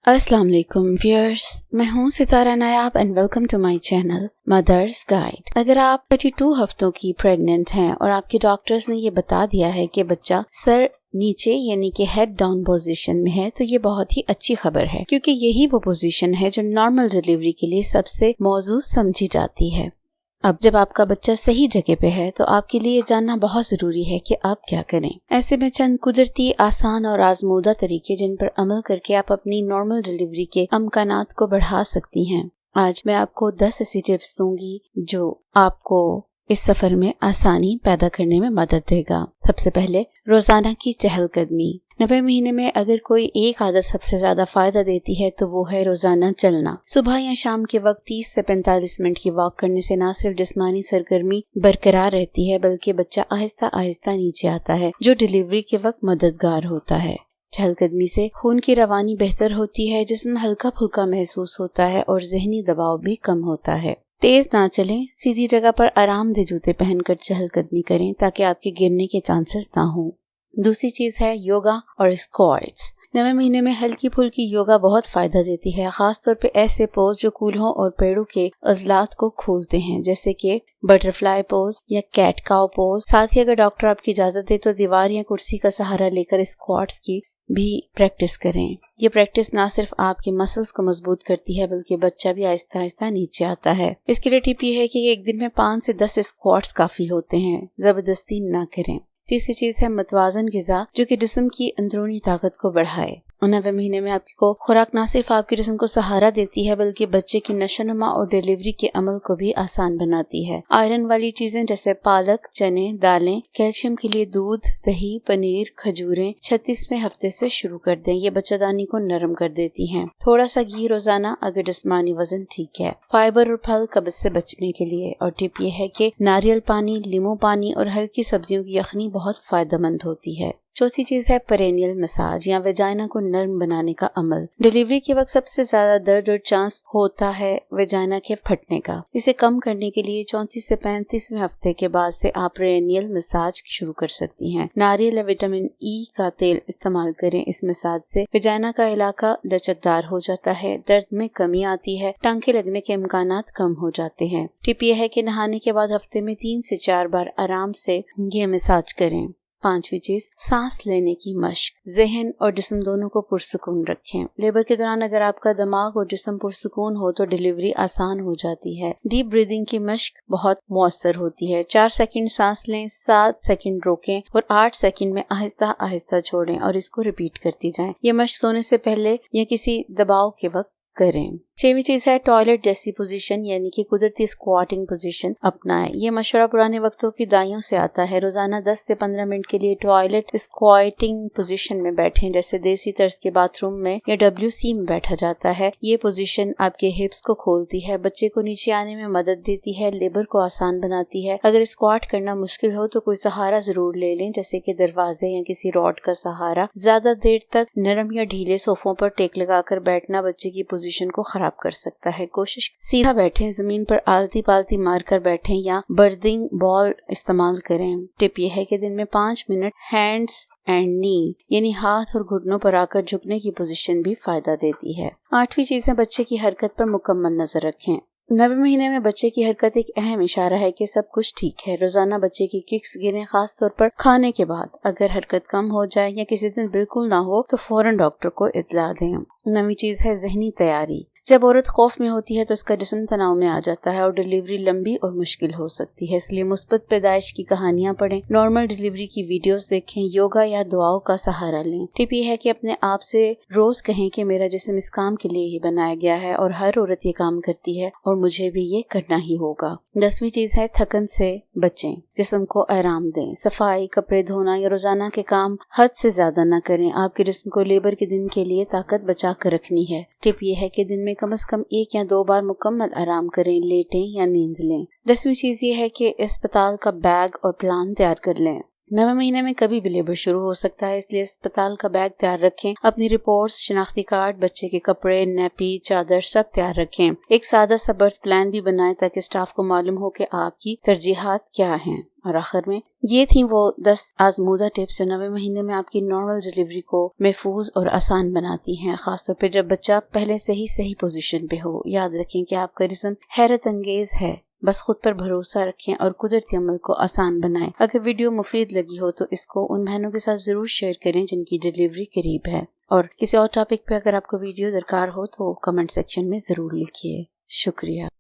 अस्सलाम वालेकुम व्यूअर्स, मैं हूं Sitara Nayab and welcome to my channel mothers guide. अगर आप 32 हफ्तों की प्रेग्नेंट हैं और आपके डॉक्टर्स ने ये बता दिया है कि बच्चा सर नीचे यानी कि हेड डाउन पोजीशन में है, तो ये बहुत ही अच्छी खबर है, क्योंकि यही वो पोजीशन है जो नॉर्मल डिलीवरी के लिए सबसे मौजूद समझी जाती है। अब जब आपका बच्चा सही जगह पे है तो आपके लिए जानना बहुत जरूरी है कि आप क्या करें। ऐसे में चंद कुदरती, आसान और आजमूदा तरीके जिन पर अमल करके आप अपनी नॉर्मल डिलीवरी के अमकानात को बढ़ा सकती हैं। आज मैं आपको 10 ऐसी टिप्स दूंगी जो आपको इस सफर में आसानी पैदा करने में मदद देगा। सबसे पहले, रोजाना की चहलकदमी। 90 महीने में अगर कोई एक आदत सबसे ज्यादा फायदा देती है तो वो है रोजाना चलना। सुबह या शाम के वक्त 30 से 45 मिनट की वॉक करने से न सिर्फ जिस्मानी सरगर्मी बरकरार रहती है, बल्कि बच्चा आहिस्ता आहिस्ता नीचे आता है, जो डिलीवरी के वक्त मददगार होता है। चहलकदमी से खून की रवानी बेहतर होती है, जिस्म हल्का फुल्का महसूस होता है और जहनी दबाव भी कम होता है। तेज ना चलें, सीधी जगह पर आरामदेह जूते पहनकर चहलकदमी करें ताकि आपके गिरने के चांसेस ना हो। दूसरी चीज है योगा और स्क्वाट्स। 9वें महीने में हल्की फुल्की योगा बहुत फायदा देती है, खासतौर पे ऐसे पोज जो कूल्हों और पेड़ों के अजलात को खोलते हैं, जैसे कि बटरफ्लाई पोज या कैट काउ पोज। साथ ही अगर डॉक्टर आपकी इजाजत दे तो दीवार या कुर्सी का सहारा लेकर स्क्वाट्स की भी प्रैक्टिस करें। ये प्रैक्टिस ना सिर्फ आपके मसल्स को मजबूत करती है, बल्कि बच्चा भी आहिस्ता आहिस्ता नीचे आता है। इसके लिए टिप ये है कि एक दिन में 5 से 10 स्क्वाट्स काफी होते हैं, जबरदस्ती ना करें। तीसरी चीज है मतवाजन ग़िज़ा, जो कि जिस्म की अंदरूनी ताकत को बढ़ाए। 9वें महीने में आपको खुराक न सिर्फ आपके जिस्म को सहारा देती है, बल्कि बच्चे की नशोनुमा और डिलीवरी के अमल को भी आसान बनाती है। आयरन वाली चीजें जैसे पालक, चने, दालें, कैल्शियम के लिए दूध, दही, पनीर, खजूरें 36वें हफ्ते से शुरू कर दें। ये बच्चादानी को नरम कर देती हैं। थोड़ा सा घी रोजाना अगर जिस्मानी वजन ठीक है। फाइबर और फल कब्ज से बचने के लिए। और टिप ये है कि नारियल पानी, नींबू पानी और हल्की सब्जियों की यखनी बहुत फायदेमंद होती है। चौथी चीज है पेरेनियल मसाज या वेजाइना को नरम बनाने का अमल। डिलीवरी के वक्त सबसे ज्यादा दर्द और चांस होता है वेजाइना के फटने का। इसे कम करने के लिए 34 से 35वें हफ्ते के बाद से आप पेरेनियल मसाज शुरू कर सकती हैं। नारियल या विटामिन ई का तेल इस्तेमाल करें। इस मसाज से वेजाइना का इलाका लचकदार हो जाता है, दर्द में कमी आती है, टांके लगने के इम्कानात कम हो जाते हैं। टिप यह है कि नहाने के बाद हफ्ते में 3 से 4 बार आराम से ये मसाज करें। पांचवी चीज, सांस लेने की मश्क। जहन और जिस्म दोनों को पुरसुकून रखें। लेबर के दौरान अगर आपका दिमाग और जिस्म पुरसुकून हो तो डिलीवरी आसान हो जाती है। डीप ब्रीदिंग की मश्क बहुत मौसर होती है। 4 सेकंड सांस लें, 7 सेकंड रोकें और 8 सेकंड में आहिस्ता आहिस्ता छोड़ें और इसको रिपीट करती जाएं। ये मश्क सोने से पहले या किसी दबाव के वक्त करें। 6वीं चीज है टॉयलेट जैसी पोजीशन यानी कि कुदरती स्क्वाटिंग पोजीशन अपनाएं। ये मशवरा पुराने वक्तों की दाइयों से आता है। रोजाना 10 से 15 मिनट के लिए टॉयलेट स्क्वाटिंग पोजीशन में बैठें, जैसे देसी तर्ज के बाथरूम में या WC में बैठा जाता है। ये पोजीशन आपके हिप्स को खोलती है, बच्चे को नीचे आने में मदद देती है, लेबर को आसान बनाती है। अगर स्क्वाट करना मुश्किल हो तो कोई सहारा जरूर ले लें, जैसे कि दरवाजे या किसी रॉड का सहारा। ज्यादा देर तक नरम या ढीले सोफों पर टेक लगाकर बैठना बच्चे की पोजीशन को खराब कर सकता है। कोशिश सीधा बैठें, जमीन पर आलती पालती मारकर बैठें या बर्दिंग बॉल इस्तेमाल करें। टिप यह है कि दिन में 5 मिनट हैंड्स एंड नी यानी हाथ और घुटनों पर आकर झुकने की पोजीशन भी फायदा देती है। 8वीं चीज है बच्चे की हरकत पर मुकम्मल नजर रखें। 9वें महीने में बच्चे की हरकत एक अहम इशारा है कि सब कुछ ठीक है। रोजाना बच्चे की किक्स गिरें, खास तौर पर खाने के बाद। अगर हरकत कम हो जाए या किसी दिन बिल्कुल ना हो तो फौरन डॉक्टर को इत्तला दें। 9वीं चीज है जहनी तैयारी। जब औरत खौफ में होती है तो उसका जिस्म तनाव में आ जाता है और डिलीवरी लंबी और मुश्किल हो सकती है। इसलिए मुस्बत पैदाइश की कहानियां पढ़ें, नॉर्मल डिलीवरी की वीडियोस देखें, योगा या दुआओं का सहारा लें। टिप ये है कि अपने आप से रोज कहें कि मेरा जिस्म इस काम के लिए ही बनाया गया है और हर औरत ये काम करती है और मुझे भी ये करना ही होगा। 10वीं चीज है थकन से बचें, जिस्म को आराम दें। सफाई, कपड़े धोना या रोजाना के काम हद से ज्यादा न करें। आपके जिस्म को लेबर के दिन के लिए ताकत बचा कर रखनी है। टिप ये है कि दिन में कम से कम 1 या 2 बार मुकम्मल आराम करें, लेटें या नींद लें। 10वीं चीज ये है कि अस्पताल का बैग और प्लान तैयार कर लें। 9वें महीने में कभी भी लेबर शुरू हो सकता है, इसलिए अस्पताल का बैग तैयार रखें। अपनी रिपोर्ट्स, शिनाख्ती कार्ड, बच्चे के कपड़े, नैपी, चादर सब तैयार रखें। एक सादा सा बर्थ प्लान भी बनाएं ताकि स्टाफ को मालूम हो कि आपकी तरजीहात क्या हैं। और आखिर में ये थी वो 10 आजमूदा टिप्स जो 9वें महीने में आपकी नॉर्मल डिलीवरी को महफूज और आसान बनाती हैं, खासतौर पे जब बच्चा पहले से ही सही पोजीशन पे हो। याद रखें कि आपका रिजन हैरत अंगेज है, बस खुद पर भरोसा रखें और कुदरती अमल को आसान बनाएं। अगर वीडियो मुफीद लगी हो तो इसको उन बहनों के साथ जरूर शेयर करें जिनकी डिलीवरी करीब है, और किसी और टॉपिक पे अगर आपको वीडियो दरकार हो तो कमेंट सेक्शन में जरूर लिखिए। शुक्रिया।